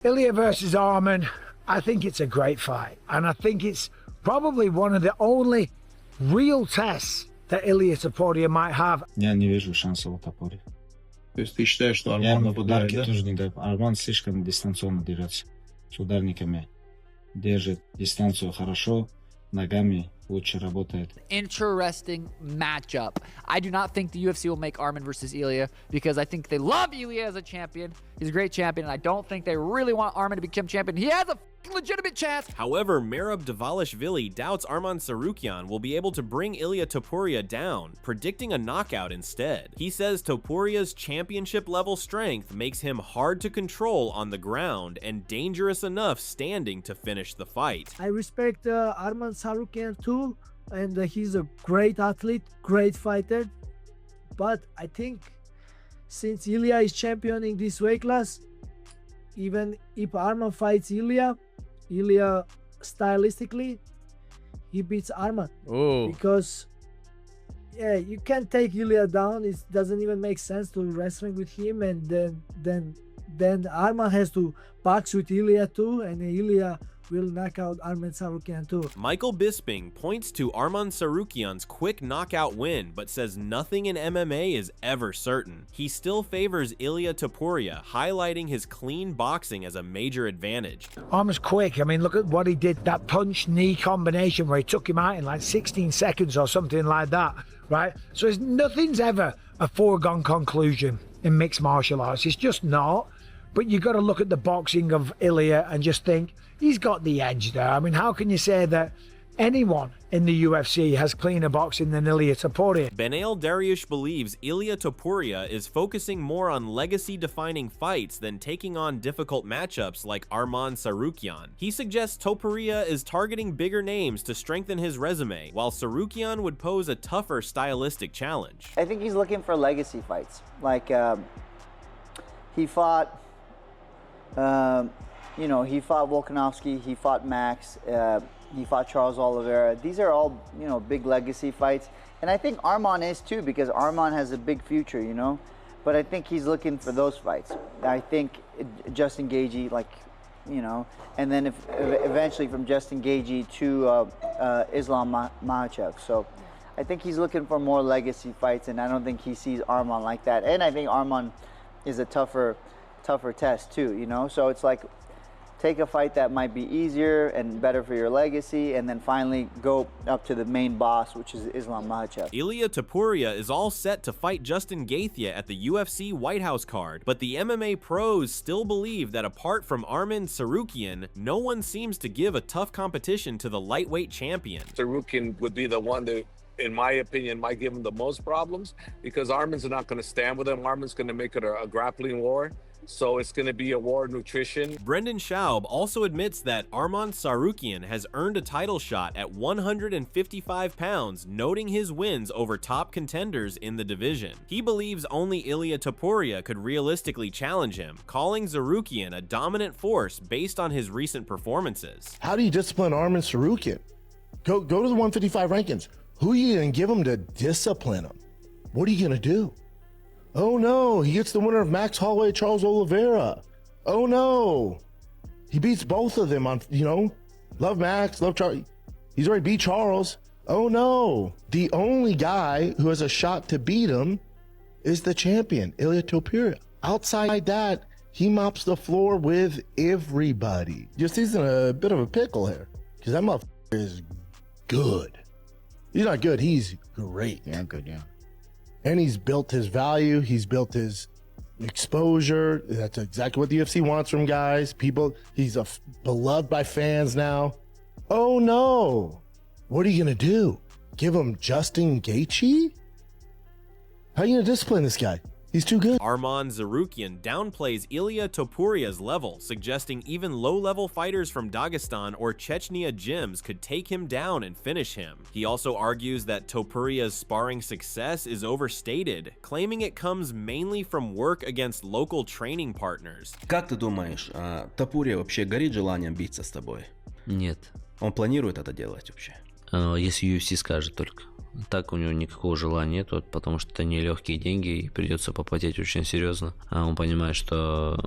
Ilia versus Arman, I think it's a great fight. And I think it's probably one of the only real tests that Ilia Topuria might have. Я не вижу шансов у Топури. То есть ты считаешь, что Я Арман ему ударки да? тоже не даю. Арман слишком дистанционно дерется. С ударниками держит дистанцию хорошо, ногами лучше работает. Interesting matchup. I do not think the UFC will make Arman versus Ilia because I think they love Ilia as a champion. He's a great champion, and I don't think they really want Arman to become champion. He has a legitimate chance. However, Merab Dvalishvili doubts Arman Tsarukyan will be able to bring Ilia Topuria down, predicting a knockout instead. He says Topuria's championship-level strength makes him hard to control on the ground and dangerous enough standing to finish the fight. I respect Arman Tsarukyan too, and he's a great athlete, great fighter. But I think since Ilia is championing this weight class, even if Arman fights Ilia stylistically, he beats Arman. Oh. Because yeah, you can't take Ilia down. It doesn't even make sense to wrestling with him, and then Arman has to box with Ilia too, and Ilia will knock out Arman Tsarukyan too. Michael Bisping points to Arman Tsarukyan's quick knockout win, but says nothing in MMA is ever certain. He still favors Ilia Topuria, highlighting his clean boxing as a major advantage. Arman's quick. I mean, look at what he did, that punch-knee combination where he took him out in like 16 seconds or something like that, right? So nothing's ever a foregone conclusion in mixed martial arts. It's just not. But you've got to look at the boxing of Ilia and just think, he's got the edge there. I mean, how can you say that anyone in the UFC has cleaner boxing than Ilia Topuria? Benail Dariush believes Ilia Topuria is focusing more on legacy-defining fights than taking on difficult matchups like Arman Tsarukyan. He suggests Topuria is targeting bigger names to strengthen his resume, while Tsarukyan would pose a tougher stylistic challenge. I think he's looking for legacy fights. Like, he fought... he fought Volkanovski, he fought Max, he fought Charles Oliveira. These are all, big legacy fights. And I think Arman is too, because Arman has a big future, But I think he's looking for those fights. I think Justin Gaethje, and then eventually from Justin Gaethje to Islam Makhachev. So I think he's looking for more legacy fights, and I don't think he sees Arman like that. And I think Arman is a tougher test too, So it's like, take a fight that might be easier and better for your legacy, and then finally go up to the main boss, which is Islam Makhachev. Ilia Topuria is all set to fight Justin Gaethje at the UFC White House card, but the MMA pros still believe that apart from Arman Tsarukyan, no one seems to give a tough competition to the lightweight champion. Tsarukyan would be the one that, in my opinion, might give him the most problems, because Arman's not going to stand with him. Arman's going to make it a grappling war. So it's going to be a war of nutrition. Brendan Schaub also admits that Arman Tsarukyan has earned a title shot at 155 pounds, noting his wins over top contenders in the division. He believes only Ilia Topuria could realistically challenge him, calling Tsarukyan a dominant force based on his recent performances. How do you discipline Arman Tsarukyan? Go to the 155 rankings. Who are you going to give him to discipline him? What are you going to do? Oh no, he gets the winner of Max Holloway, Charles Oliveira. Oh no, he beats both of them on, love Max, love Charles. He's already beat Charles. Oh no, the only guy who has a shot to beat him is the champion, Ilia Topuria. Outside that, he mops the floor with everybody. Just he's in a bit of a pickle here, because that motherfucker is good. He's not good, he's great. Yeah, good, yeah. And he's built his value. He's built his exposure. That's exactly what the UFC wants from guys. He's beloved by fans now. Oh no. What are you going to do? Give him Justin Gaethje? How are you going to discipline this guy? He's too good. Arman Tsarukyan downplays Ilia Topuria's level, suggesting even low-level fighters from Dagestan or Chechnya gyms could take him down and finish him. He also argues that Topuria's sparring success is overstated, claiming it comes mainly from work against local training partners. Как ты думаешь, Топурия вообще горит желанием биться с тобой? Нет. Он планирует это делать вообще? Если UFC скажет только. Так у него никакого желания нет, потому что это нелегкие деньги и придется попотеть очень серьезно. А он понимает, что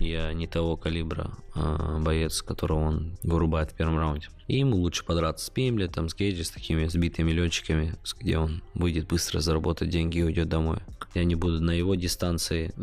Я не того калибра боец, которого он вырубает в первом раунде. И ему лучше подраться с Пимли, там, с Гейджи, с такими сбитыми летчиками, где он выйдет быстро заработать деньги и уйдет домой. Я не буду на его дистанции,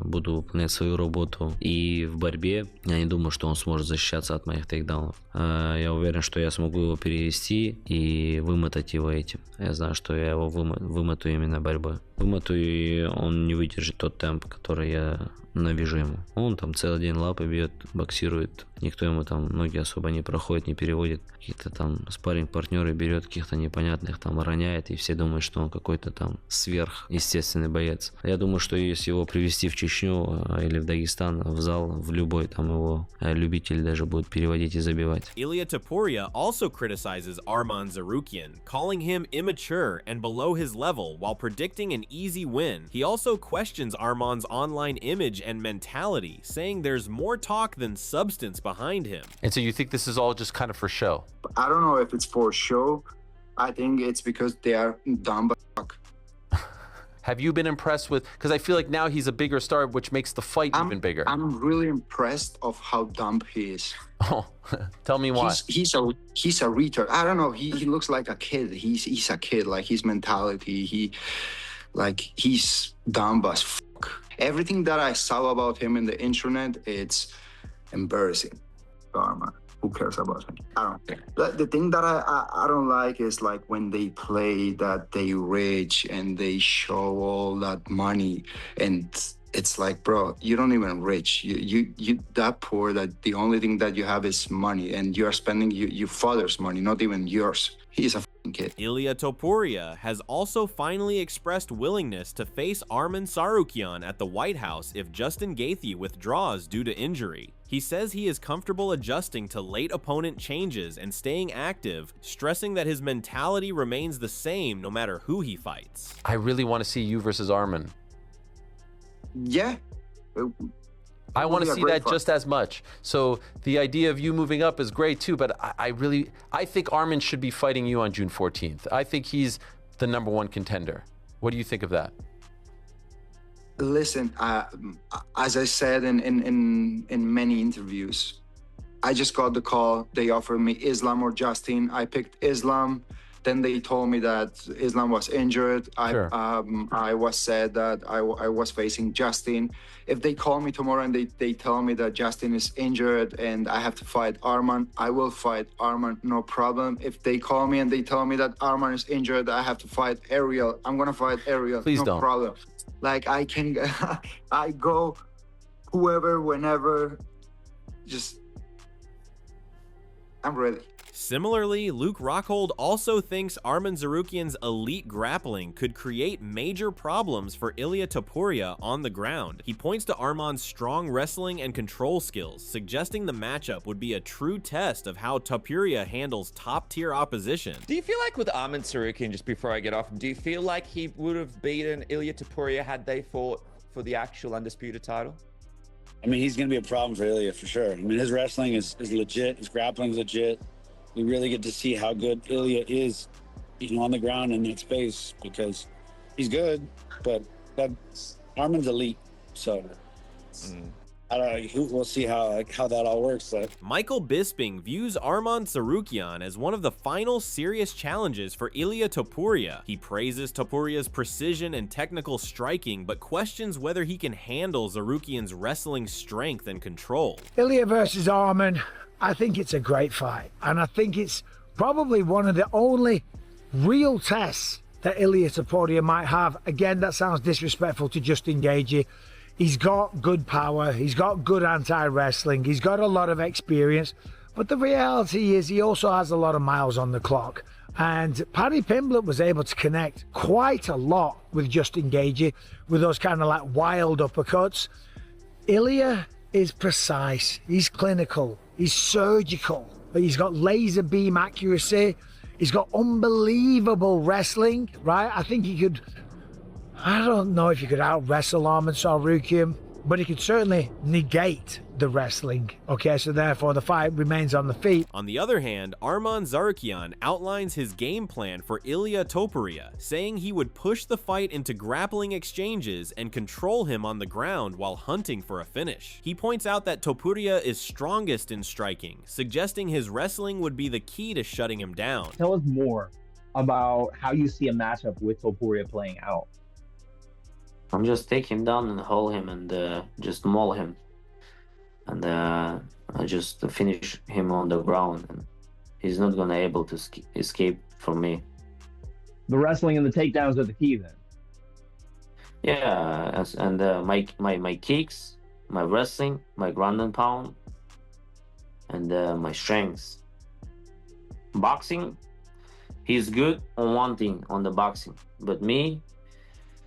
буду выполнять свою работу. И в борьбе я не думаю, что он сможет защищаться от моих тейкдаунов. Я уверен, что я смогу его перевести и вымотать его этим. Я знаю, что я его вымотаю именно борьбой. Вымотаю, и он не выдержит тот темп, который я навяжу ему. Он там целый день лапы бьет, боксирует. Никто ему там ноги особо не проходит, не переводит. Каких-то там спарринг-партнеры берет, каких-то непонятных там роняет, и все думают, что он какой-то там сверхъестественный боец. Я думаю, что если его привезти в Чечню или в Дагестан, в зал, в любой, там его любитель даже будет переводить и забивать. Ilia Topuria also criticizes Arman Tsarukyan, calling him immature and below his level while predicting an easy win. He also questions Arman's online image and mentality, saying there's more talk than substance behind him. And so you think this is all just kind of for show? I don't know if it's for show. I think it's because they are dumb as fuck. Have you been impressed with, because I feel like now he's a bigger star, which makes the fight even bigger. I'm really impressed of how dumb he is. Oh, tell me why. He's a retard. I don't know. He looks like a kid. He's a kid. Like his mentality. He's dumb as fuck. Everything that I saw about him in the internet, it's embarrassing. Arman, who cares about him? I don't care. The thing that I don't like is like when they play that they rich and they show all that money, and it's like, bro, you don't even rich. You that poor that the only thing that you have is money, and you are spending your father's money, not even yours. He's a fucking kid. Ilia Topuria has also finally expressed willingness to face Arman Tsarukyan at the White House if Justin Gaethje withdraws due to injury. He says he is comfortable adjusting to late opponent changes and staying active, stressing that his mentality remains the same no matter who he fights. I really want to see you versus Arman. Yeah. I want to see that fight just as much. So the idea of you moving up is great too, but I think Arman should be fighting you on June 14th. I think he's the #1 contender. What do you think of that? Listen, as I said in many interviews, I just got the call. They offered me Islam or Justin. I picked Islam. Then they told me that Islam was injured. Sure. I was said that I was facing Justin. If they call me tomorrow and they tell me that Justin is injured and I have to fight Arman, I will fight Arman, no problem. If they call me and they tell me that Arman is injured, I have to fight Ariel, I'm gonna fight Ariel, Please no don't. problem. Like I can, I go whoever, whenever, just, I'm ready. Similarly, Luke Rockhold also thinks Arman Tsarukyan's elite grappling could create major problems for Ilia Topuria on the ground. He points to Arman's strong wrestling and control skills, suggesting the matchup would be a true test of how Topuria handles top-tier opposition. Do you feel like with Arman Tsarukyan, just before I get off, do you feel like he would have beaten Ilia Topuria had they fought for the actual undisputed title? I mean, he's going to be a problem for Ilia for sure. I mean, his wrestling is legit. His grappling is legit. We really get to see how good Ilia is, on the ground in that space, because he's good, but Arman's elite. So I don't know. We'll see how that all works. But Michael Bisping views Arman Tsarukyan as one of the final serious challenges for Ilia Topuria. He praises Topuria's precision and technical striking, but questions whether he can handle Tsarukyan's wrestling strength and control. Ilia versus Arman, I think it's a great fight, and I think it's probably one of the only real tests that Ilia Topuria might have. Again, that sounds disrespectful to Justin Gaethje. He's got good power, he's got good anti-wrestling, he's got a lot of experience, but the reality is he also has a lot of miles on the clock. And Paddy Pimblett was able to connect quite a lot with Justin Gaethje with those kind of like wild uppercuts. Ilia is precise, he's clinical, he's surgical, but he's got laser beam accuracy, he's got unbelievable wrestling, right? I think he could, I don't know if he could out wrestle Arman Tsarukyan, but he could certainly negate the wrestling. Okay, so therefore the fight remains on the feet. On the other hand, Arman Tsarukyan outlines his game plan for Ilia Topuria, saying he would push the fight into grappling exchanges and control him on the ground while hunting for a finish. He points out that Topuria is strongest in striking, suggesting his wrestling would be the key to shutting him down. Tell us more about how you see a matchup with Topuria playing out. I'm just take him down and hold him and just maul him. And I just finish him on the ground, and he's not gonna able to escape from me. The wrestling and the takedowns are the key then. Yeah, and my kicks, my wrestling, my ground and pound, and my strengths. Boxing, he's good on one thing, on the boxing, but me,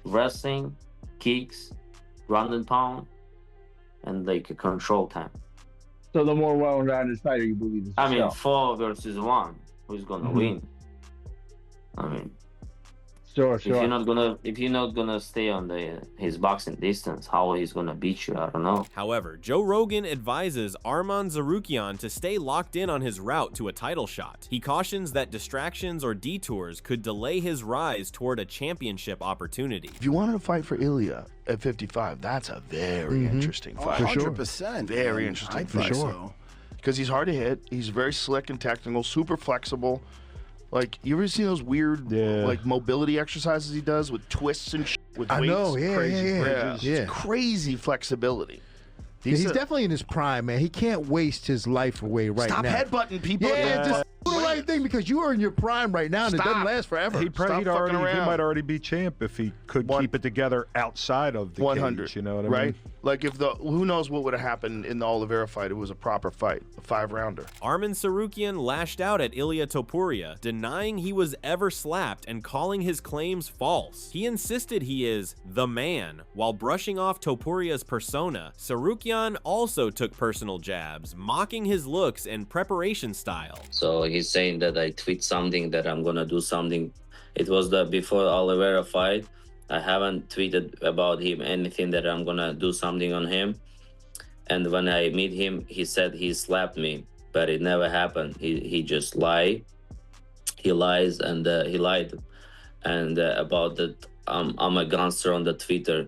wrestling, kicks, ground and pound, and like a control time. So the more well-rounded fighter you believe is I mean, yourself. 4 versus 1, who's gonna win? I mean, sure. if you're not gonna stay on his boxing distance, how he's gonna beat you, I don't know. However, Joe Rogan advises Arman Tsarukyan to stay locked in on his route to a title shot. He cautions that distractions or detours could delay his rise toward a championship opportunity. If you wanted to fight for Ilia at 55, that's a very interesting fight. 100%. Very interesting fight. Because he's hard to hit. He's very slick and technical, super flexible. Like, you ever see those weird like mobility exercises he does with twists and with weights? I know, yeah. It's crazy flexibility. He's definitely in his prime, man. He can't waste his life away right Stop now. headbutting people. Yeah, just do the right thing, because you are in your prime right now, and it doesn't last forever. He might already be champ if he could keep it together outside of the 100. cage, you know what I right? mean? Like, if who knows what would have happened in the Oliveira fight? It was a proper fight, a 5-rounder. Arman Tsarukyan lashed out at Ilia Topuria, denying he was ever slapped and calling his claims false. He insisted he is the man. While brushing off Topuria's persona, Tsarukyan also took personal jabs, mocking his looks and preparation style. So he's saying that I tweet something, that I'm gonna do something. It was before Oliveira fight. I haven't tweeted about him anything that I'm gonna do something on him. And when I meet him, he said he slapped me, but it never happened. He just lied. He lies, and he lied. And about that, I'm a gangster on the Twitter.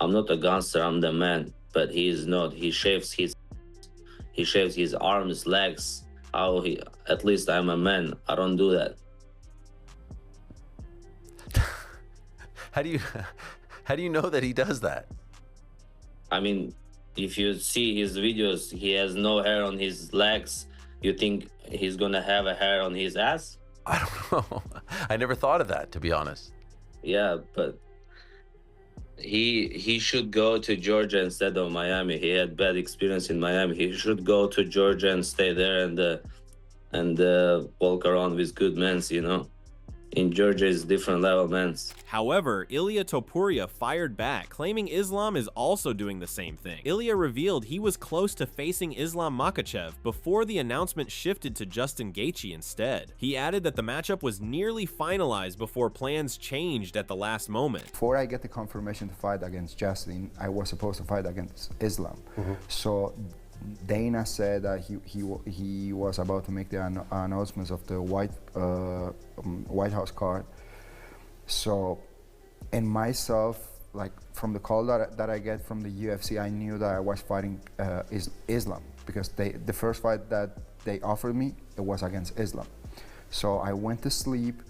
I'm not a gangster. I'm the man. But he is not. He shaves his arms, legs. At least I'm a man. I don't do that. How do you know that he does that? I mean, if you see his videos, he has no hair on his legs. You think he's gonna have a hair on his ass? I don't know. I never thought of that, to be honest. Yeah, but he should go to Georgia instead of Miami. He had bad experience in Miami. He should go to Georgia and stay there and walk around with good men, you know. In Georgia is different level, man. However, Ilia Topuria fired back, claiming Islam is also doing the same thing. Ilia revealed he was close to facing Islam Makhachev before the announcement shifted to Justin Gaethje instead. He added that the matchup was nearly finalized before plans changed at the last moment. Before I get the confirmation to fight against Justin, I was supposed to fight against Islam. So Dana said that he was about to make the announcements of the White House card. So, and myself, like from the call that I get from the UFC, I knew that I was fighting Islam, because the first fight that they offered me, it was against Islam. So I went to sleep,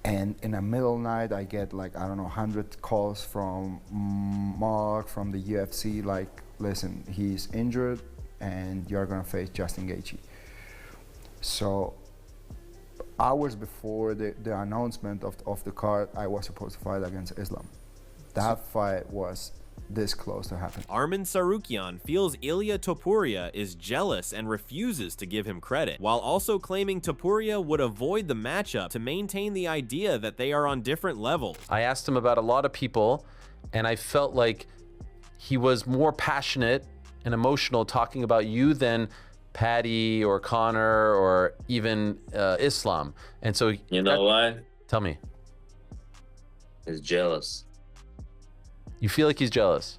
and in the middle of the night, I get like, I don't know, 100 calls from Mark, from the UFC, like, listen, he's injured and you're gonna face Justin Gaethje. So hours before the announcement of the card, I was supposed to fight against Islam. That fight was this close to happen. Arman Tsarukyan feels Ilia Topuria is jealous and refuses to give him credit, while also claiming Topuria would avoid the matchup to maintain the idea that they are on different levels. I asked him about a lot of people, and I felt like he was more passionate and emotional talking about you than Paddy or Connor or even Islam. And so you know why? Tell me. He's jealous. You feel like he's jealous?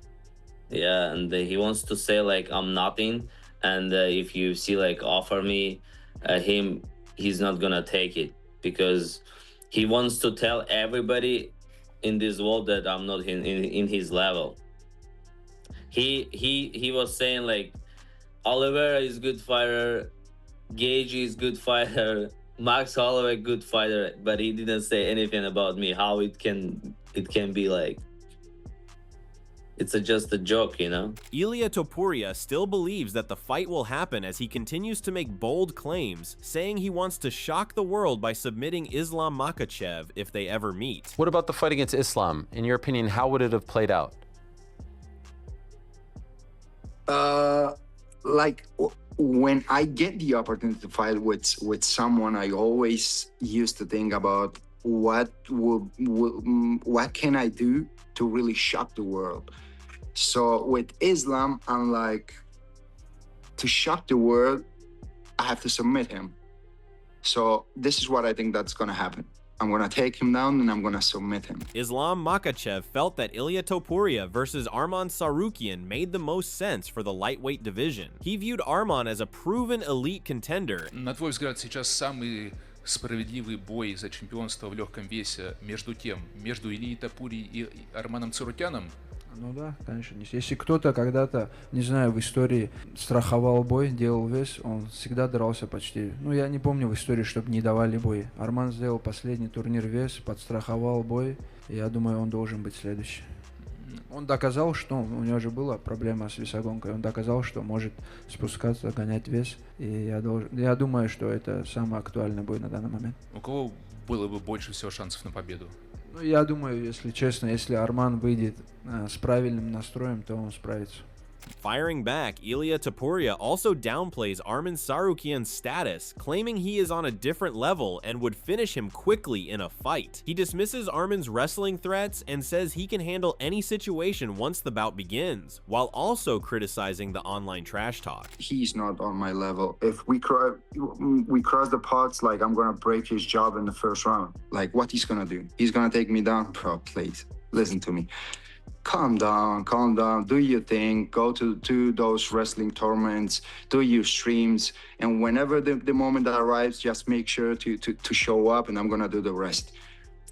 Yeah, and he wants to say like I'm nothing, and if you see like offer me him, he's not gonna take it because he wants to tell everybody in this world that I'm not in his level. He was saying like Oliveira is good fighter, Gage is good fighter, Max Holloway good fighter, but he didn't say anything about me. How it can be like it's just a joke, you know? Ilia Topuria still believes that the fight will happen as he continues to make bold claims, saying he wants to shock the world by submitting Islam Makhachev if they ever meet. What about the fight against Islam? In your opinion, how would it have played out? Like when I get the opportunity to fight with someone, I always used to think about what can I do to really shock the world. So with Islam, I'm like, to shock the world, I have to submit him. So this is what I think that's gonna happen. I'm gonna take him down and I'm gonna submit him. Islam Makhachev felt that Ilia Topuria versus Arman Tsarukyan made the most sense for the lightweight division. He viewed Arman as a proven elite contender. На твой взгляд, сейчас самый справедливый бой за чемпионство в легком весе между Ильей Топурией и Арманом Царукяном? Ну да, конечно. Если кто-то когда-то, не знаю, в истории страховал бой, делал вес, он всегда дрался почти. Ну, я не помню в истории, чтобы не давали бой. Арман сделал последний турнир вес, подстраховал бой, и я думаю, он должен быть следующий. Он доказал, что у него же была проблема с весогонкой, он доказал, что может спускаться, гонять вес, и я думаю, что это самый актуальный бой на данный момент. У кого было бы больше всего шансов на победу? Ну, я думаю, если честно, если Арман выйдет с правильным настроем, то он справится. Firing back, Ilia Topuria also downplays Arman Tsarukyan's status, claiming he is on a different level and would finish him quickly in a fight. He dismisses Arman's wrestling threats and says he can handle any situation once the bout begins, while also criticizing the online trash talk. He's not on my level. If we cross the paths, like I'm gonna break his jaw in the first round. Like what he's gonna do? He's gonna take me down? Bro, please, listen to me. Calm down, do your thing, go to those wrestling tournaments, do your streams, and whenever the moment that arrives, just make sure to show up, and I'm gonna do the rest.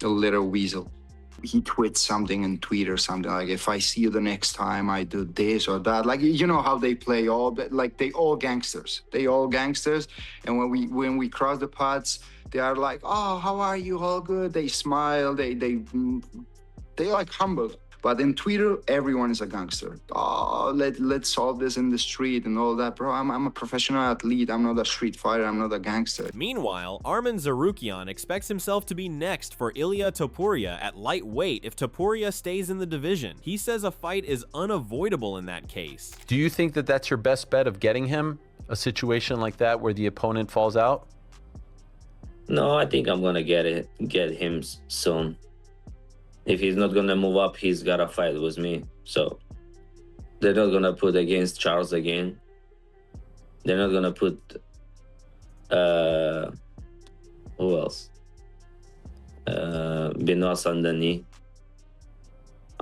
A little weasel. He tweets something in Twitter, something like, if I see you the next time, I do this or that. Like, you know how they play like they all gangsters. And when we cross the paths, they are like, oh, how are you? All good. They smile, they like humble. But in Twitter, everyone is a gangster. Oh, let's solve this in the street and all that. Bro, I'm a professional athlete. I'm not a street fighter. I'm not a gangster. Meanwhile, Arman Tsarukyan expects himself to be next for Ilia Topuria at lightweight if Topuria stays in the division. He says a fight is unavoidable in that case. Do you think that that's your best bet of getting him? A situation like that where the opponent falls out? No, I think I'm gonna get him soon. If he's not gonna move up, he's gotta fight with me. So they're not gonna put against Charles again. They're not gonna put who else? Benoit Saint-Denis.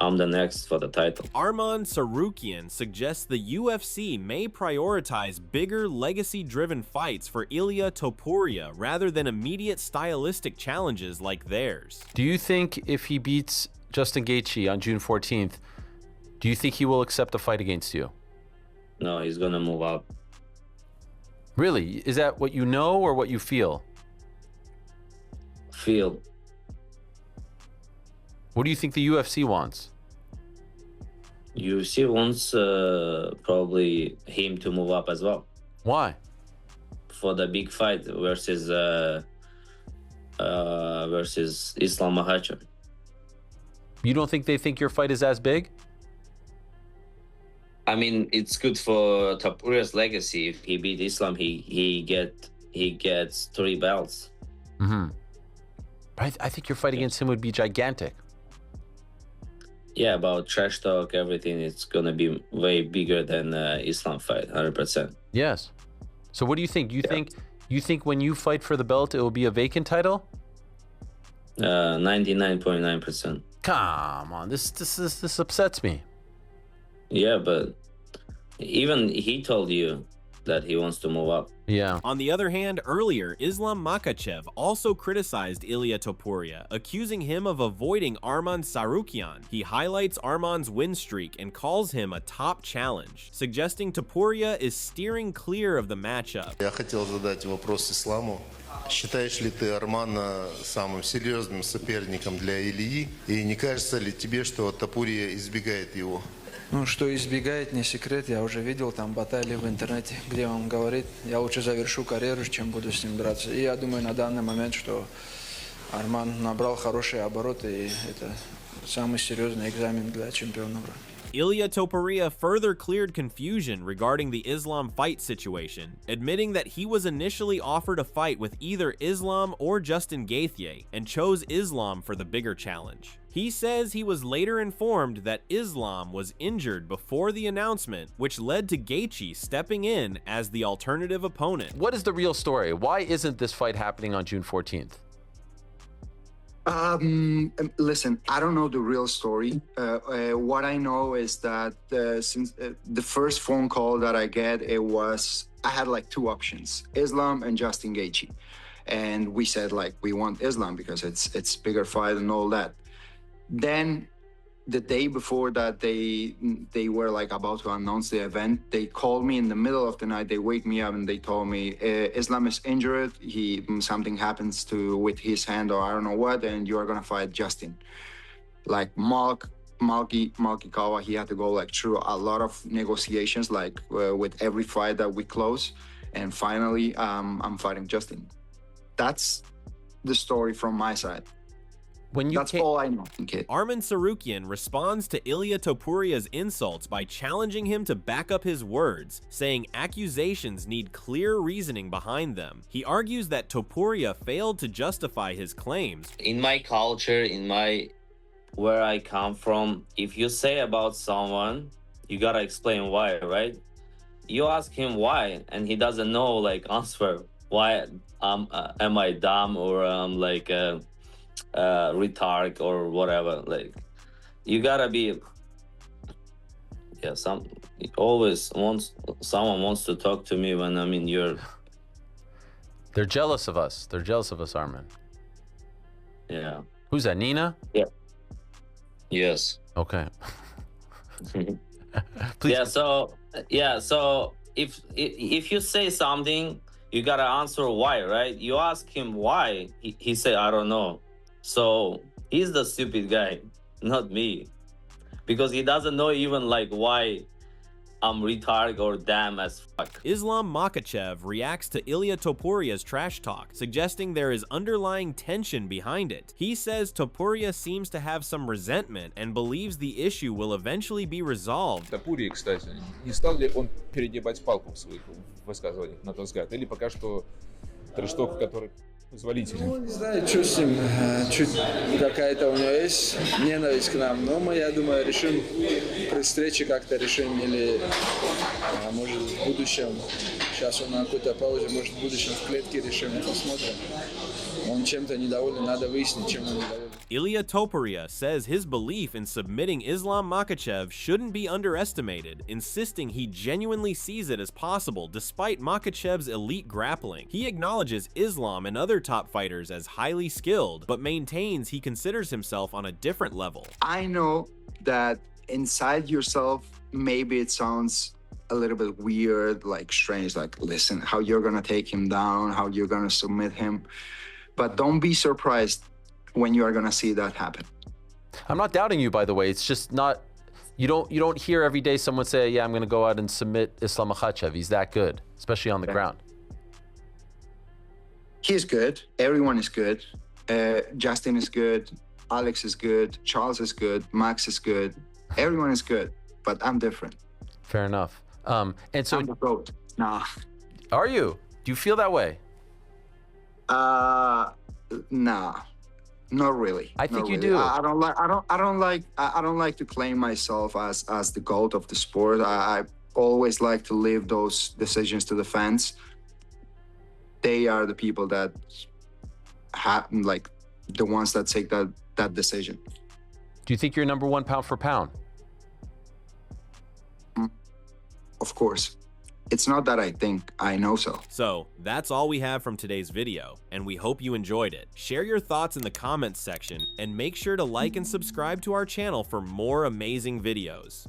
I'm the next for the title. Arman Tsarukyan suggests the UFC may prioritize bigger legacy-driven fights for Ilia Topuria rather than immediate stylistic challenges like theirs. Do you think if he beats Justin Gaethje on June 14th, do you think he will accept the fight against you? No, he's gonna move up. Really? Is that what you know or what you feel? Feel. What do you think the UFC wants? UFC wants probably him to move up as well. Why? For the big fight versus Islam Makhachev. You don't think they think your fight is as big? I mean, it's good for Topuria's legacy. If he beat Islam, he gets 3 belts. Mm-hmm. I think your fight against him would be gigantic. Yeah, about trash talk, everything, it's gonna be way bigger than Islam fight, 100%. Yes. So what do you think? You think when you fight for the belt, it will be a vacant title? 99.9%. Come on, this upsets me. Yeah, but even he told you that he wants to move up. Yeah. On the other hand, earlier, Islam Makhachev also criticized Ilia Topuria, accusing him of avoiding Arman Tsarukyan. He highlights Arman's win streak and calls him a top challenge, suggesting Topuria is steering clear of the matchup. Я хотел задать вопрос Исламу. Считаешь ли ты Армана самым серьезным соперником для Ильи? И не кажется ли тебе, что Топурия избегает его? Ну, что избегает, не секрет. Я уже видел там баталии в интернете, где он говорит, я лучше завершу карьеру, чем буду с ним драться. И я думаю на данный момент, что Арман набрал хорошие обороты, и это самый серьезный экзамен для чемпиона. Ilia Topuria further cleared confusion regarding the Islam fight situation, admitting that he was initially offered a fight with either Islam or Justin Gaethje and chose Islam for the bigger challenge. He says he was later informed that Islam was injured before the announcement, which led to Gaethje stepping in as the alternative opponent. What is the real story? Why isn't this fight happening on June 14th? Listen, I don't know the real story. What I know is that since the first phone call that I get, I had like two options, Islam and Justin Gaethje. And we said like, we want Islam because it's bigger fight and all that. Then the day before that they were like about to announce the event, they called me in the middle of the night. They wake me up and they told me Islam is injured. Something happens with his hand or I don't know what, and you are gonna fight Justin. Like Malky Kawa, he had to go like through a lot of negotiations, like with every fight that we close, and finally I'm fighting Justin. That's the story from my side. That's all I know. Okay. Arman Tsarukyan responds to Ilia Topuria's insults by challenging him to back up his words, saying accusations need clear reasoning behind them. He argues that Topuria failed to justify his claims. In my culture, where I come from, if you say about someone, you gotta explain why, right? You ask him why, and he doesn't know, like, answer. Why am I dumb or retard or whatever? Like, you gotta be, someone wants to talk to me when I'm in your. They're jealous of us. They're jealous of us, Arman. Yeah. Who's that, Nina? Yeah. Yes. Okay. Please. So if you say something, you gotta answer why, right? You ask him why, he say I don't know. So he's the stupid guy, not me, because he doesn't know even like why I'm retarded or damn as fuck. Islam Makhachev reacts to Ilia Topuria's trash talk, suggesting there is underlying tension behind it. He says Topuria seems to have some resentment and believes the issue will eventually be resolved. Топурия, кстати, не стал ли он перегибать палку в своих высказываниях, на твой взгляд? Или пока что трэш-ток, который позволительный? Ну, не знаю, что с ним, чуть какая-то у него есть ненависть к нам, но мы, я думаю, решим при встрече как-то решим, или может в будущем, сейчас он на какой-то паузе, может в будущем в клетке решим, посмотрим. Он чем-то недоволен, надо выяснить, чем он недоволен. Ilia Topuria says his belief in submitting Islam Makhachev shouldn't be underestimated, insisting he genuinely sees it as possible despite Makhachev's elite grappling. He acknowledges Islam and other top fighters as highly skilled, but maintains he considers himself on a different level. I know that inside yourself, maybe it sounds a little bit weird, like strange, like listen, how you're gonna take him down, how you're gonna submit him. But don't be surprised when you are gonna see that happen. I'm not doubting you, by the way. It's just not, you don't hear every day someone say, yeah, I'm gonna go out and submit Islam Makhachev. He's that good, especially on the ground. He's good. Everyone is good. Justin is good. Alex is good. Charles is good. Max is good. Everyone is good. But I'm different. Fair enough. And so, I'm the GOAT. Nah. Are you? Do you feel that way? Nah, not really. I think not you really. do. I don't like to claim myself as the GOAT of the sport. I always like to leave those decisions to the fans. They are the people that have, like, the ones that take that decision. Do you think you're number one pound for pound? course. It's not that I think, I know so. So that's all we have from today's video, and we hope you enjoyed it. Share your thoughts in the comments section, and make sure to like and subscribe to our channel for more amazing videos.